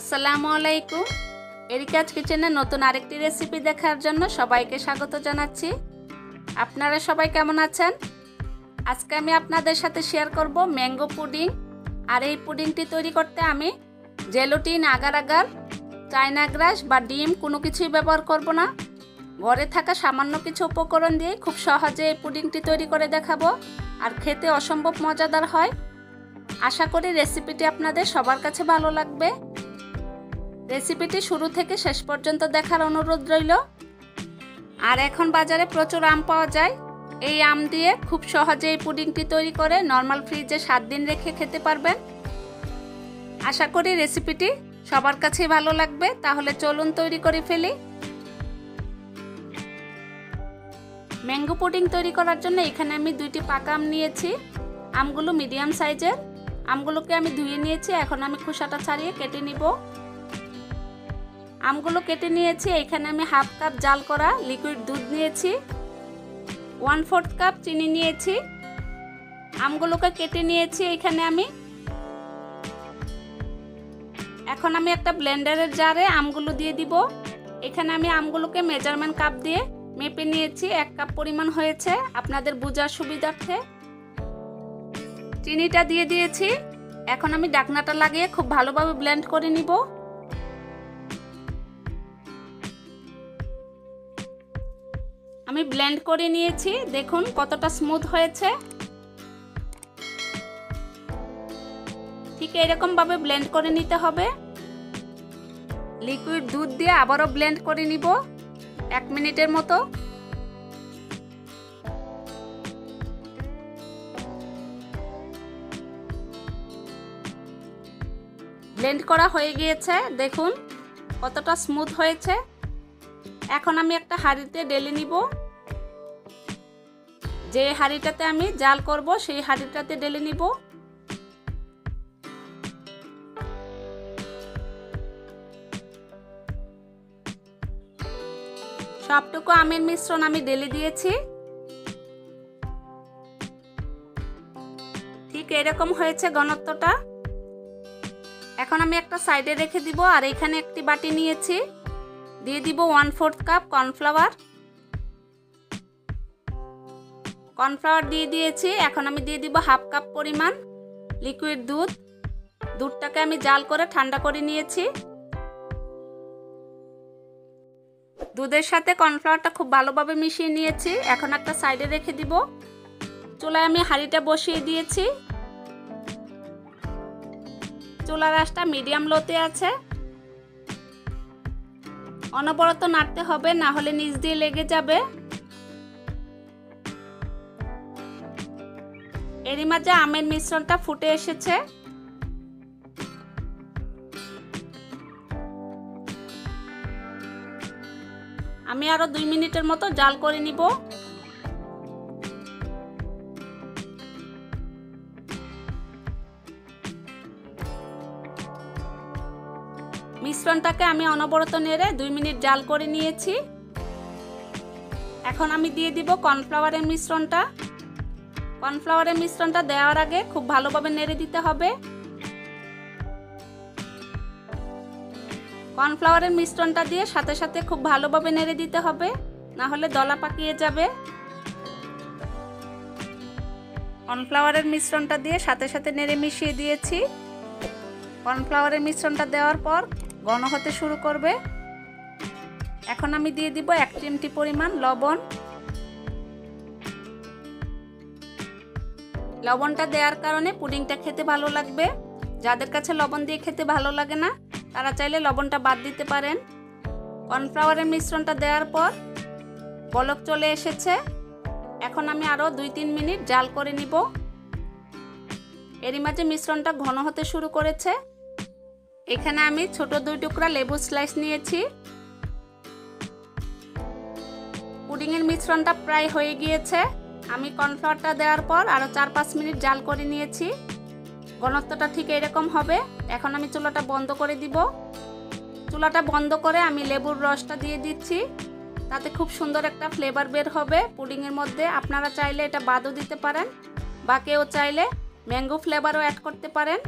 আসসালামু আলাইকুম। এরিকাজ কিচেনে নতুন আরেকটি রেসিপি দেখার জন্য সবাইকে স্বাগত জানাচ্ছি। আপনারা সবাই কেমন আছেন? আজকে আমি আপনাদের সাথে শেয়ার করব ম্যাঙ্গো পুডিং। আর এই পুডিংটি তৈরি করতে আমি জেলাটিন, আগার আগার, চায়না গ্রাস বা ডিম কোনো কিছুই ব্যবহার করব না। ঘরে থাকা সামান্য কিছু উপকরণ দিয়ে খুব সহজে এই পুডিংটি তৈরি করে দেখাবো। আর খেতে অসম্ভব মজাদার হয়। আশা করি রেসিপিটি আপনাদের সবার কাছে ভালো লাগবে। রেসিপিটি শুরু থেকে শেষ পর্যন্ত দেখার অনুরোধ রইল। আর এখন বাজারে প্রচুর আম পাওয়া যায়। এই আম দিয়ে খুব সহজে এই পুডিংটি তৈরি করে নরমাল ফ্রিজে 7 দিন রেখে খেতে পারবেন। আশা করি রেসিপিটি সবার কাছেই ভালো লাগবে। তাহলে চলুন তৈরি করে ফেলি। ম্যাঙ্গো পুডিং তৈরি করার জন্য এখানে আমি 2টি পাকা আম নিয়েছি। আমগুলো মিডিয়াম সাইজের। আমগুলোকে আমি ধুয়ে নিয়েছি। এখন আমি খোসাটা ছাড়িয়ে কেটে নিব। আমগুলো কেটে নিয়েছি। এখানে আমি হাফ কাপ জাল করা লিকুইড দুধ নিয়েছি, 1/4 কাপ চিনি নিয়েছি। আমগুলোকে কেটে নিয়েছি এখানে আমি। এখন আমি একটা ব্লেন্ডারের জারে আমগুলো দিয়ে দিব। এখানে আমি আমগুলোকে মেজারমেন্ট কাপ দিয়ে মেপে নিয়েছি। 1 কাপ পরিমাণ হয়েছে, আপনাদের বোঝার সুবিধার্থে। চিনিটা দিয়ে দিয়েছি। এখন আমি ঢাকনাটা লাগিয়ে খুব ভালোভাবে ব্লেন্ড করে নিব। আমি ব্লেন্ড করে নিয়েছি। দেখুন কতটা স্মুথ হয়েছে। ঠিক এরকম ভাবে ব্লেন্ড করে নিতে হবে। লিকুইড দুধ দিয়ে আবারও ব্লেন্ড করে নিব 1 মিনিটের মতো। ব্লেন্ড করা হয়ে গিয়েছে। দেখুন কতটা স্মুথ হয়েছে। এখন আমি একটা হাঁড়িতে ঢেলে নিব। যে হাঁড়িটাতে আমি জাল করব সেই হাঁড়িটাতে ঢেলে নিব। সবটুকু আমের মিশ্রণ আমি ঢেলে দিয়েছি। ঠিক এরকম হয়েছে ঘনত্বটা। এখন আমি একটা সাইডে রেখে দিব। আর এখানে একটি বাটি নিয়েছি, দিয়ে দিব 1/4 কাপ কর্নফ্লাওয়ার। কর্নফ্লাওয়ার দিয়ে দিয়েছি। এখন আমি দিয়ে দিব হাফ কাপ পরিমাণ লিকুইড দুধ। দুধটাকে আমি জাল করে ঠান্ডা করে নিয়েছি। দুধের সাথে কর্নফ্লাওয়ারটা খুব ভালোভাবে মিশিয়ে নিয়েছি। এখন একটা সাইডে রেখে দিব। চুলায় আমি হাঁড়িটা বসিয়ে দিয়েছি। চুলার আঁচটা মিডিয়াম লোতে আছে। অনবরত নাড়তে হবে, না হলে নিচ দিয়ে লেগে যাবে। এরই মাঝে আমের মিশ্রণটা ফুটে এসেছে। আমি আরো 2 মিনিটের মতো জাল করে নিব। মিশ্রণটাকে আমি অনবরত নেড়ে 2 মিনিট জাল করে নিয়েছি। এখন আমি দিয়ে দিব কর্নফ্লাওয়ারের মিশ্রণটা। কর্নফ্লাওয়ারের মিশ্রণটা দেওয়ার আগে খুব ভালোভাবে নেড়ে দিতে হবে। কর্নফ্লাওয়ারের মিশ্রণটা দিয়ে সাথে সাথে খুব ভালোভাবে নেড়ে দিতে হবে, না হলে দলা পাকিয়ে যাবে। কর্নফ্লাওয়ারের মিশ্রণটা দিয়ে সাথে সাথে নেড়ে মিশিয়ে দিয়েছি। কর্নফ্লাওয়ারের মিশ্রণটা দেওয়ার পর ঘন হতে শুরু করবে। এখন আমি দিয়ে দিব 1 চিমটি পরিমাণ লবণ। লবণটা দেওয়ার কারণে পুডিংটা খেতে ভালো লাগবে। যাদের কাছে লবণ দিয়ে খেতে ভালো লাগে না তারা চাইলে লবণটা বাদ দিতে পারেন। কর্নফ্লাওয়ারের মিশ্রণটা দেওয়ার পর বলক চলে এসেছে। এখন আমি আরো 2-3 মিনিট জাল করে নিব। এরই মাঝে মিশ্রণটা ঘন হতে শুরু করেছে। এখানে আমি ছোট 2 টুকরা লেবু স্লাইস নিয়েছি। পুডিংয়ের মিশ্রণটা প্রায় হয়ে গিয়েছে। আমি কর্নফ্লাওয়ারটা দেওয়ার পর আরো 4-5 মিনিট জাল করে নিয়েছি। ঘনত্বটা ঠিক এরকম হবে। এখন আমি চুলাটা বন্ধ করে দিব। চুলাটা বন্ধ করে আমি লেবুর রসটা দিয়ে দিচ্ছি। তাতে খুব সুন্দর একটা ফ্লেভার বের হবে পুডিংয়ের মধ্যে। আপনারা চাইলে এটা বাদও দিতে পারেন বা কেউ চাইলে ম্যাঙ্গো ফ্লেভারও অ্যাড করতে পারেন।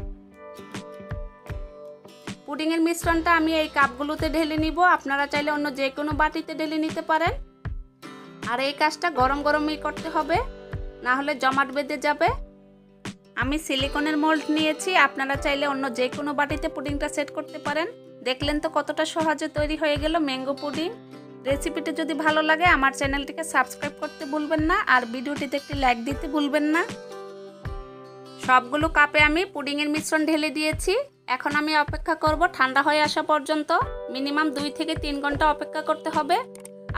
পুডিংয়ের মিশ্রণটা আমি এই কাপগুলোতে ঢেলে নিব। আপনারা চাইলে অন্য যে কোনো বাটিতে ঢেলে নিতে পারেন। আর এই কাজটা গরম গরমই করতে হবে, না হলে জমাট বেঁধে যাবে। আমি সিলিকনের মোল্ড নিয়েছি, আপনারা চাইলে অন্য যে কোনো বাটিতে পুডিংটা সেট করতে পারেন। দেখলেন তো কতটা সহজে তৈরি হয়ে গেল ম্যাঙ্গো পুডিং। রেসিপিটি যদি ভালো লাগে আমার চ্যানেলটিকে সাবস্ক্রাইব করতে ভুলবেন না, আর ভিডিওটিতে একটি লাইক দিতে ভুলবেন না। সবগুলো কাপে আমি পুডিংয়ের মিশ্রণ ঢেলে দিয়েছি। এখন আমি অপেক্ষা করব ঠান্ডা হয়ে আসা পর্যন্ত। মিনিমাম 2 থেকে 3 ঘন্টা অপেক্ষা করতে হবে।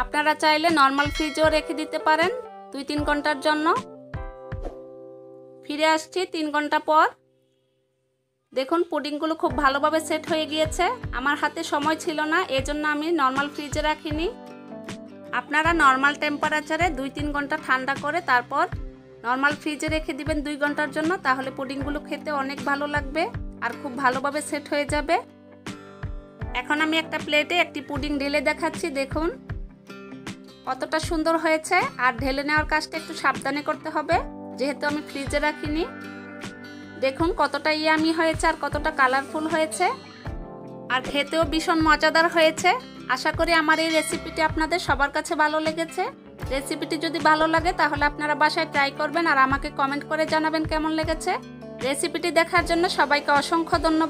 আপনারা চাইলে নর্মাল ফ্রিজেও রেখে দিতে পারেন 2-3 ঘন্টার জন্য। ফিরে আসছি 3 ঘন্টা পর। দেখুন পুডিংগুলো খুব ভালোভাবে সেট হয়ে গিয়েছে। আমার হাতে সময় ছিল না, এজন্য আমি নর্মাল ফ্রিজে রাখিনি। আপনারা নর্মাল টেম্পারেচারে 2-3 ঘন্টা ঠান্ডা করে তারপর নর্মাল ফ্রিজে রেখে দিবেন 2 ঘন্টার জন্য। তাহলে পুডিংগুলো খেতে অনেক ভালো লাগবে আর খুব ভালোভাবে সেট হয়ে যাবে। এখন আমি একটা প্লেটে একটি পুডিং ঢেলে দেখাচ্ছি। দেখুন কতটা সুন্দর হয়েছে। আর ঢেলে নেওয়ার কাজটা একটু সাবধানে করতে হবে, যেহেতু আমি ফ্রিজে রাখিনি। দেখুন কতটা ইয়ামি হয়েছে আর কতটা কালারফুল হয়েছে, আর খেতেও ভীষণ মজাদার হয়েছে। আশা করি আমার এই রেসিপিটি আপনাদের সবার কাছে ভালো লেগেছে। রেসিপিটি যদি ভালো লাগে তাহলে আপনারা বাসায় ট্রাই করবেন আর আমাকে কমেন্ট করে জানাবেন কেমন লেগেছে। রেসিপিটি দেখার জন্য সবাইকে অসংখ্য ধন্যবাদ।